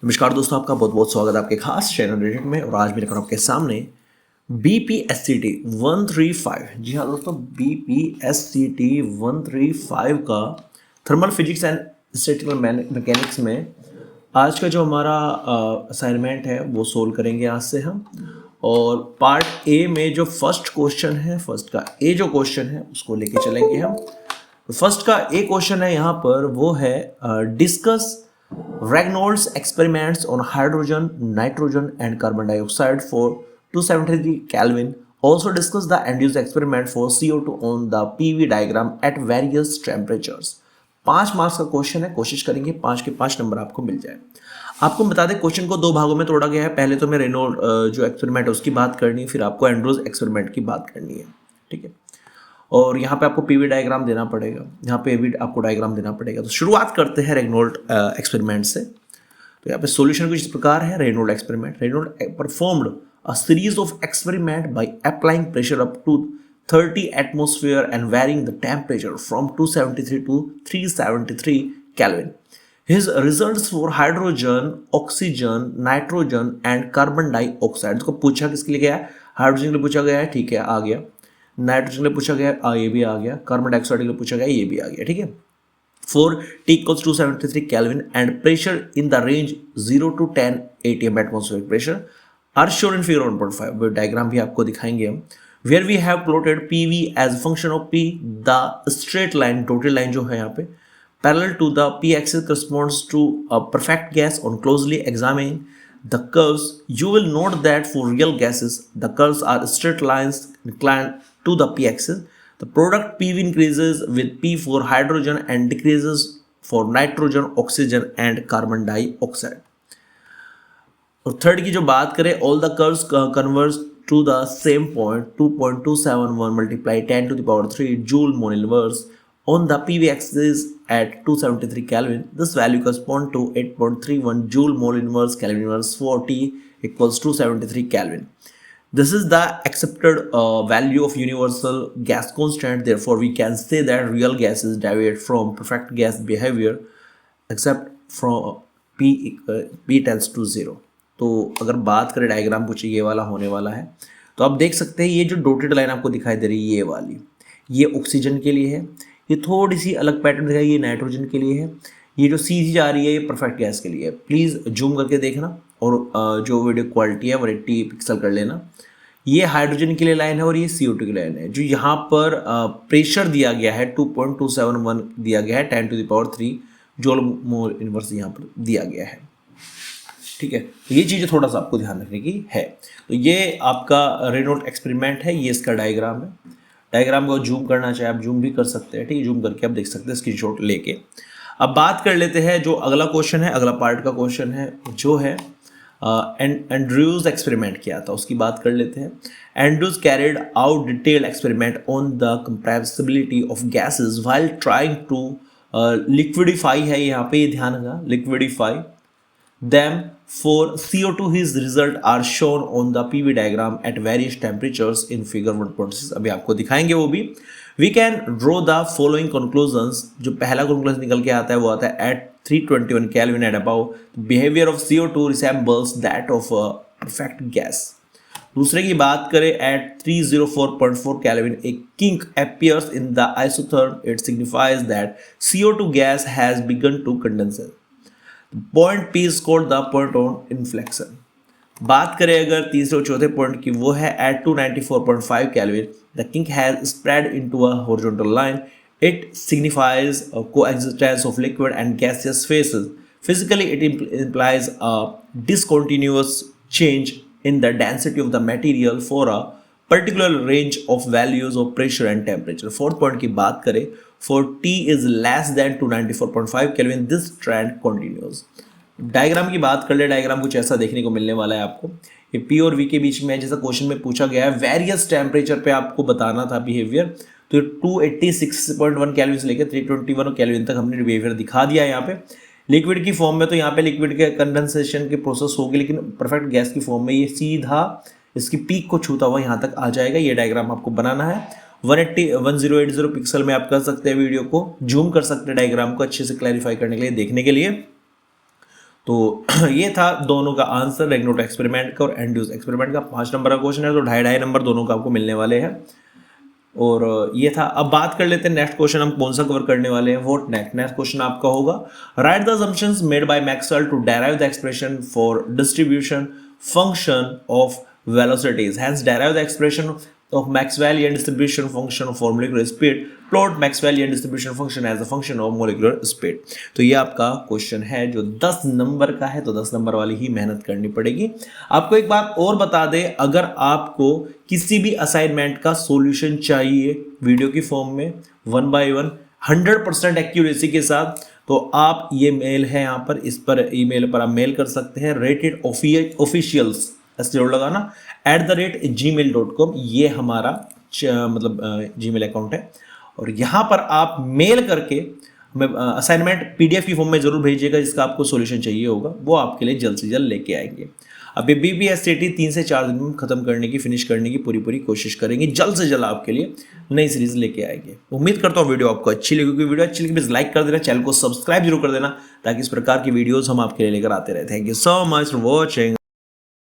नमस्कार दोस्तों, आपका बहुत बहुत स्वागत है आपके खास चैनल रेडिट में। और आज मैं लेकर आपके सामने BPSCT 135। जी हाँ दोस्तों, BPSCT 135 का thermal physics and statistical mechanics में आज का जो हमारा असाइनमेंट है वो सोल्व करेंगे आज से हम। और पार्ट ए में जो फर्स्ट क्वेश्चन है, फर्स्ट का ए जो क्वेश्चन है उसको लेके चलेंगे हम। फर्स्ट का ए क्वेश्चन है यहाँ पर, वो है discuss Reynolds experiments on hydrogen, nitrogen and carbon dioxide for 273 Kelvin. Also discuss the induced experiment for CO2 on the PV diagram at various temperatures. 5 marks का क्वेश्चन है, कोशिश करेंगे 5 के 5 नंबर आपको मिल जाए। आपको बता दें क्वेश्चन को दो भागों में तोड़ा गया है। पहले तो मैं रेनॉल्ड जो एक्सपेरिमेंट है उसकी बात करनी है, फिर आपको एंड्रूज एक्सपेरिमेंट की बात करनी है, ठीक है। और यहाँ पे आपको पीवी डायग्राम देना पड़ेगा, यहाँ पे भी आपको डायग्राम देना पड़ेगा। तो शुरुआत करते हैं रेनॉल्ड एक्सपेरिमेंट से। तो यहाँ पे सॉल्यूशन कुछ इस प्रकार है। Reynold experiment, Reynold performed a series of experiment by applying pressure up to 30 atmosphere and varying the temperature from 273 to 373 Kelvin. His results for hydrogen, oxygen, nitrogen and carbon dioxide। इसको पूछा किसके लिए गया है? हाइड्रोजन के लिए पूछा गया है, ठीक है, आ गया। नाइट्रोजन के लिए पूछा गया, ये भी आ गया। कार्बन डाइऑक्साइड के लिए पूछा गया, ये भी आ गया, ठीक है। For T equals 273 Kelvin and pressure in the range 0 to 10 atm atmospheric pressure are shown in figure 1.5। Diagram भी आपको दिखाएंगे हम। Where we have plotted PV as function of P, the straight line, dotted line जो है यहाँ पे parallel to the P axis corresponds to a perfect gas. On closely examining the curves, you will note that for real gases, the curves are straight lines inclined to the P axis. The product PV increases with P for hydrogen and decreases for nitrogen, oxygen and carbon dioxide. और third की जो बात करें, all the curves converge to the same point, 2.271 multiply 10 to the power 3 joule mole inverse on the PV axis at 273 Kelvin. This value corresponds to 8.31 joule mole inverse Kelvin inverse for T equals 273 Kelvin. This is the accepted value of universal gas constant. Therefore, we can say that real gases deviate from perfect gas behavior except from P tends to 0. तो अगर बात करें diagram कुछ ये वाला होने वाला है, तो आप देख सकते हैं ये जो डॉटेड लाइन आपको दिखाई दे रही है, ये वाली, ये ऑक्सीजन के लिए है। ये थोड़ी सी अलग पैटर्न दिखाई, ये नाइट्रोजन के लिए है। ये जो सीधी जा रही है ये परफेक्ट गैस के लिए है। प्लीज़ जूम करके देखना और जो वीडियो क्वालिटी है 180 पिक्सल कर लेना। ये हाइड्रोजन के लिए लाइन है और ये CO2 की लाइन है। जो यहाँ पर प्रेशर दिया गया है 2.271 दिया गया है 10 to the power 3 joule mole inverse यहाँ पर दिया गया है, ठीक है। तो ये चीज़ें थोड़ा सा आपको ध्यान रखने की है। तो ये आपका रेनॉल्ड एक्सपेरिमेंट है, ये इसका डायग्राम है। डायग्राम को जूम करना चाहे आप जूम भी कर सकते हैं, ठीक है। जूम करके आप देख सकते हैं स्क्रीनशॉट लेके। अब बात कर लेते हैं जो अगला क्वेश्चन है, अगला पार्ट का क्वेश्चन है जो है एंड्रूज एक्सपेरिमेंट किया था, उसकी बात कर लेते हैं। Andrews carried out detailed experiment on the compressibility of gases while trying to liquefy है, यहाँ पे ये ध्यान रखना, liquefy them for CO2. His result are shown on the PV diagram at various temperatures in figure 1.6। अभी आपको दिखाएंगे वो भी। We can draw the following conclusions। जो पहला conclusion निकल के आता है वो आता है at 321 Kelvin and above behavior of CO2 resembles that of a perfect gas। दूसरे की बात करें at 304.4 Kelvin a kink appears in the isotherm। It signifies that CO2 gas has begun to condense। Point P is called the point on inflection। बात करें अगर तीसरे और चौथे पॉइंट की, वो है at 294.5 Kelvin the kink has spread into a horizontal line। It signifies a coexistence of liquid and gaseous phases। Physically it implies a discontinuous change in the density of the material for a particular range of values of pressure and temperature। Fourth point की बात करें, for T is less than 294.5 Kelvin this trend continues। Diagram की बात कर ले, diagram कुछ ऐसा देखने को मिलने वाला है आपको। ये P और V के बीच में, जैसा क्वेश्चन में पूछा गया है, वेरियस टेम्परेचर पे आपको बताना था बिहेवियर। तो 286.1 केल्विन से लेकर 321 केल्विन तक हमने बिहेवियर दिखा दिया है यहाँ पे। लिक्विड की फॉर्म में तो यहाँ पे लिक्विड के कंडेंसेशन के प्रोसेस होगी, लेकिन परफेक्ट गैस की फॉर्म में ये सीधा इसकी पीक को छूता हुआ यहाँ तक आ जाएगा। ये डायग्राम आपको बनाना है। 1080 पिक्सल में आप कर सकते हैं, वीडियो को जूम कर सकते हैं, डायग्राम को अच्छे से क्लैरिफाई करने के लिए, देखने के लिए। तो ये था दोनों का आंसर, रैगनोट एक्सपेरिमेंट का और एंड्यूस एक्सपेरिमेंट का। 5 नंबर का क्वेश्चन है, तो 2.5 नंबर दोनों का आपको मिलने वाले हैं। और ये था। अब बात कर लेते हैं नेक्स्ट क्वेश्चन हम कौन सा कवर करने वाले हैं। What next? नेक्स्ट क्वेश्चन आपका होगा, write the assumptions made by Maxwell to derive the expression for distribution function of velocities. Hence derive the expression of Maxwellian distribution function for molecular speed. Plot Maxwellian distribution function as a function of molecular speed. तो ये आपका question है जो 10 number का है, तो 10 number वाली ही मेहनत करनी पड़ेगी। आपको एक बात और बता दें, अगर आपको किसी भी असाइनमेंट का सॉल्यूशन चाहिए वीडियो की फॉर्म में 1 by 1 100% एक्यूरेसी के साथ, तो आप ये मेल है यहाँ पर, इस पर ईमेल पर आप मेल कर सकते हैं, rated officials ऐसे जोड़ लगाना @gmail.com। ये हमारा मतलब जीमेल अकाउंट है। और यहाँ पर आप मेल करके हमें असाइनमेंट PDF की फॉर्म में जरूर भेजिएगा, जिसका आपको सॉल्यूशन चाहिए होगा, वो आपके लिए जल्द से जल्द लेके आएंगे। अब ये BPSCT 3 से 4 दिन में खत्म करने की, फिनिश करने की पूरी कोशिश करेंगे। जल्द से जल्द आपके लिए नई सीरीज लेके आएंगे। उम्मीद करता हूँ वीडियो आपको अच्छी लगी। क्योंकि वीडियो अच्छी लगी प्लीज लाइक कर देना, चैनल को सब्सक्राइब जरूर कर देना, ताकि इस प्रकार की वीडियोस हम आपके लिए लेकर आते रहे। Thank you so much for watching.